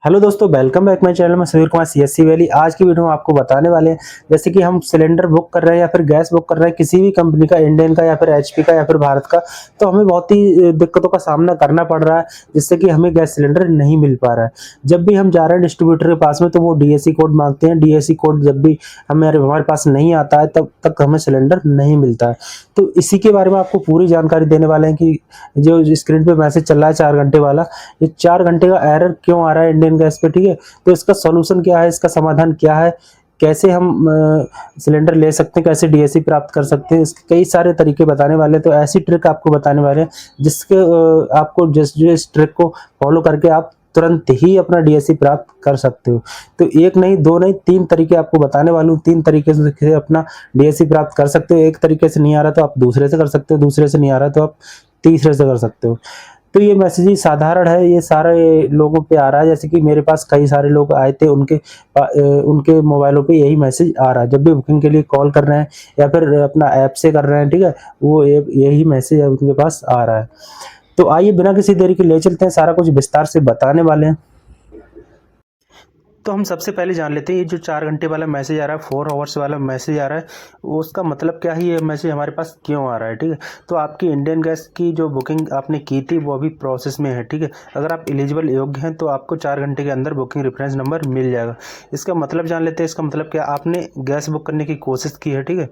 Hello दोस्तों, welcome back my channel में Sudhir Kumar CSC valley. आज की वीडियो में आपको बताने वाले हैं जैसे कि हम सिलेंडर बुक कर रहे हैं या फिर गैस बुक कर रहे हैं किसी भी कंपनी का, इंडियन का या फिर एचपी का या फिर भारत का, तो हमें बहुत ही दिक्कतों का सामना करना पड़ रहा है जिससे कि हमें गैस सिलेंडर नहीं मिल पा रहा है। जब भी हम जा रहे हैं डिस्ट्रीब्यूटर के पास में तो वो डीएसी कोड मांगते हैं। डीएसी कोड जब भी हमारे पास नहीं आता है तब तक हमें सिलेंडर नहीं मिलता है। तो इसी के बारे में आपको पूरी जानकारी देने वाले हैं कि जो स्क्रीन पे मैसेज चल रहा है 4 घंटे वाला, ये 4 घंटे का एरर क्यों आ रहा है इंडियन गैस पे, ठीक है। तो इसका सॉल्यूशन क्या है, इसका समाधान क्या है, कैसे हम सिलेंडर ले सकते हैं, कैसे डीएसी प्राप्त कर सकते हैं, इसके कई सारे तरीके बताने वाले हैं। तो ऐसी ट्रिक आपको बताने वाले हैं जिसके आपको जो इस ट्रिक को फॉलो करके आप तुरंत ही अपना डीएसी प्राप्त कर सकते हो। तो एक नहीं, दो नहीं, 3 तरीके आपको बताने वाला हूँ। 3 तरीके से अपना डीएसी प्राप्त कर सकते हो। एक तरीके से नहीं आ रहा तो आप दूसरे से कर सकते हो, दूसरे से नहीं आ रहा तो आप तीसरे से कर सकते हो। तो ये मैसेज ही साधारण है, ये सारे लोगों पे आ रहा है। जैसे कि मेरे पास कई सारे लोग आए थे, उनके मोबाइलों पे यही मैसेज आ रहा है जब भी बुकिंग के लिए कॉल कर रहे हैं या फिर अपना ऐप से कर रहे हैं, ठीक है। वो यही मैसेज उनके पास आ रहा है। तो आइए बिना किसी देरी के ले चलते हैं, सारा कुछ विस्तार से बताने वाले हैं। तो हम सबसे पहले जान लेते हैं ये जो 4 घंटे वाला मैसेज आ रहा है, 4 आवर्स वाला मैसेज आ रहा है, वो उसका मतलब क्या है, ये मैसेज हमारे पास क्यों आ रहा है, ठीक है। तो आपकी इंडियन गैस की जो बुकिंग आपने की थी वो अभी प्रोसेस में है, ठीक है। अगर आप एलिजिबल योग्य हैं तो आपको 4 घंटे के अंदर बुकिंग रेफरेंस नंबर मिल जाएगा। इसका मतलब जान लेते हैं। इसका मतलब क्या, आपने गैस बुक करने की कोशिश की है, ठीक है,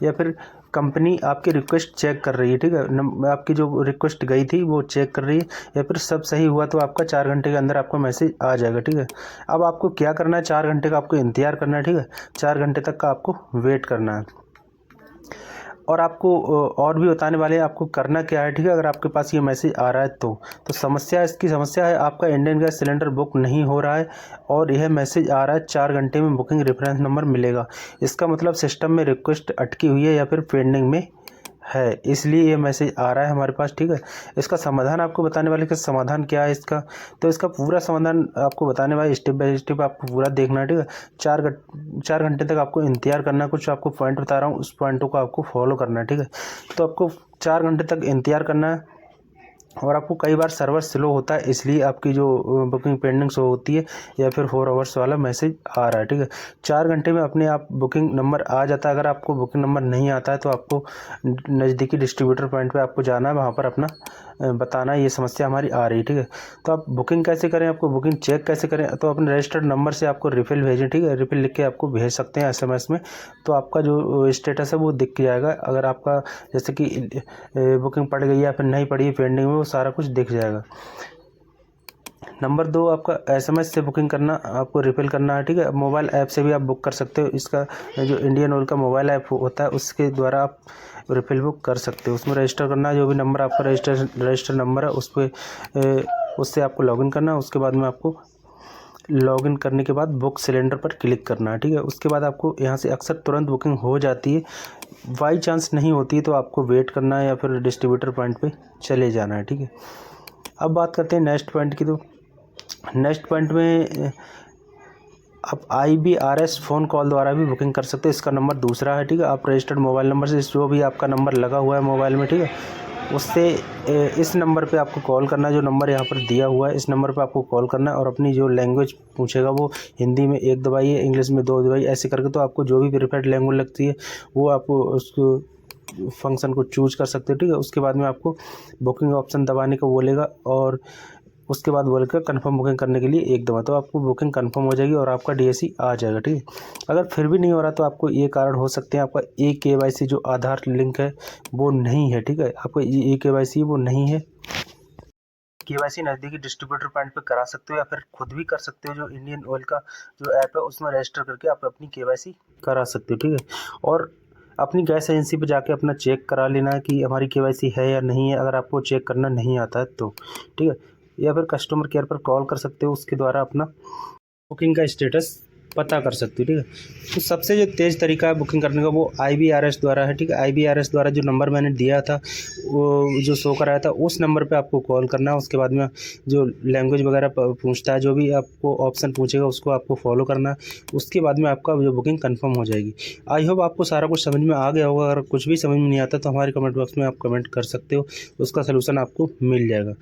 या फिर कंपनी आपकी रिक्वेस्ट चेक कर रही है, ठीक है। आपकी जो रिक्वेस्ट गई थी वो चेक कर रही है, या फिर सब सही हुआ तो आपका 4 घंटे के अंदर आपको मैसेज आ जाएगा, ठीक है। अब आपको क्या करना है, 4 घंटे का आपको इंतजार करना है, ठीक है। 4 घंटे तक का आपको वेट करना है। और आपको और भी बताने वाले हैं आपको करना क्या है, ठीक है। अगर आपके पास ये मैसेज आ रहा है तो समस्या, इसकी समस्या है आपका इंडियन गैस सिलेंडर बुक नहीं हो रहा है और यह मैसेज आ रहा है 4 घंटे में बुकिंग रेफरेंस नंबर मिलेगा। इसका मतलब सिस्टम में रिक्वेस्ट अटकी हुई है या फिर पेंडिंग में है, इसलिए ये मैसेज आ रहा है हमारे पास, ठीक है। इसका समाधान आपको बताने वाले, का समाधान क्या है इसका, तो इसका पूरा समाधान आपको बताने वाले, स्टेप बाय स्टेप आपको पूरा देखना है, ठीक है। 4 घंटे तक आपको इंतजार करना है। कुछ आपको पॉइंट बता रहा हूँ, उस पॉइंटों को आपको फॉलो करना है, ठीक है। तो आपको 4 घंटे तक इंतजार करना है और आपको कई बार सर्वर स्लो होता है, इसलिए आपकी जो बुकिंग पेंडिंग शो होती है या फिर 4 आवर्स वाला मैसेज आ रहा है, ठीक है। 4 घंटे में अपने आप बुकिंग नंबर आ जाता है। अगर आपको बुकिंग नंबर नहीं आता है तो आपको नज़दीकी डिस्ट्रीब्यूटर पॉइंट पे आपको जाना है, वहाँ पर अपना बताना है ये समस्या हमारी आ रही है, ठीक है। तो आप बुकिंग कैसे करें, आपको बुकिंग चेक कैसे करें, तो अपने रजिस्टर्ड नंबर से आपको रिफिल भेजें, ठीक है। रिफिल लिख के आपको भेज सकते हैं एसएमएस में, तो आपका जो स्टेटस है वो दिख जाएगा। अगर आपका जैसे कि बुकिंग पड़ गई या फिर नहीं पड़ी, पेंडिंग में, वो सारा कुछ दिख जाएगा। नंबर 2, आपका एसएमएस से बुकिंग करना, आपको रिफिल करना है, ठीक है। मोबाइल ऐप से भी आप बुक कर सकते हो। इसका जो इंडियन ऑयल का मोबाइल ऐप होता है उसके द्वारा आप रिफिल बुक कर सकते हो। उसमें रजिस्टर करना है, जो भी नंबर आपका रजिस्टर नंबर है उस पर उससे आपको लॉगिन करना है। उसके बाद में आपको लॉगिन करने के बाद बुक सिलेंडर पर क्लिक करना है, ठीक है। उसके बाद आपको यहाँ से अक्सर तुरंत बुकिंग हो जाती है। बाई चांस नहीं होती है तो आपको वेट करना है या फिर डिस्ट्रीब्यूटर पॉइंट पे चले जाना है, ठीक है। अब बात करते हैं नेक्स्ट पॉइंट की। तो नेक्स्ट पॉइंट में आप IBRS फ़ोन कॉल द्वारा भी बुकिंग कर सकते हैं। इसका नंबर दूसरा है, ठीक है। आप रजिस्टर्ड मोबाइल नंबर से, जो भी आपका नंबर लगा हुआ है मोबाइल में, ठीक है, उससे इस नंबर पे आपको कॉल करना है। जो नंबर यहाँ पर दिया हुआ है इस नंबर पे आपको कॉल करना है और अपनी जो लैंग्वेज पूछेगा वो हिंदी में 1 दबाइए, इंग्लिश में 2 दबाइए, ऐसे करके। तो आपको जो भी प्रीफर्ड लैंग्वेज लगती है वो आपको उसको फंक्शन को चूज कर सकते हो, ठीक है। उसके बाद में आपको बुकिंग ऑप्शन दबाने को बोलेगा और उसके बाद बोलेगा कंफर्म बुकिंग करने के लिए 1 दबा, तो आपको बुकिंग कंफर्म हो जाएगी और आपका डीएसी आ जाएगा, ठीक है। अगर फिर भी नहीं हो रहा तो आपको ये कारण हो सकते हैं, आपका eKYC जो आधार लिंक है वो नहीं है, ठीक है। आपका eKYC वो नहीं है। केवाईसी नज़दीकी डिस्ट्रीब्यूटर पॉइंट पे करा सकते हो या फिर खुद भी कर सकते हो। जो इंडियन ऑयल का जो ऐप है उसमें रजिस्टर करके आप अपनी केवाईसी करा सकते हो, ठीक है। और अपनी गैस एजेंसी पे जाके अपना चेक करा लेना है कि हमारी केवाईसी है या नहीं है, अगर आपको चेक करना नहीं आता है तो, ठीक है। या फिर कस्टमर केयर पर कॉल कर सकते हो, उसके द्वारा अपना बुकिंग का स्टेटस पता कर सकते हो, ठीक है। तो सबसे जो तेज़ तरीका है बुकिंग करने का वो IBRS द्वारा है, ठीक है। IBRS द्वारा जो नंबर मैंने दिया था वो जो शो कराया था उस नंबर पे आपको कॉल करना है। उसके बाद में जो लैंग्वेज वगैरह पूछता है, जो भी आपको ऑप्शन पूछेगा उसको आपको फॉलो करना है। उसके बाद में आपका जो बुकिंग कंफर्म हो जाएगी। आई होप आपको सारा कुछ समझ में आ गया होगा। अगर कुछ भी समझ में नहीं आता तो हमारे कमेंट बॉक्स में आप कमेंट कर सकते हो, उसका सलूशन आपको मिल जाएगा।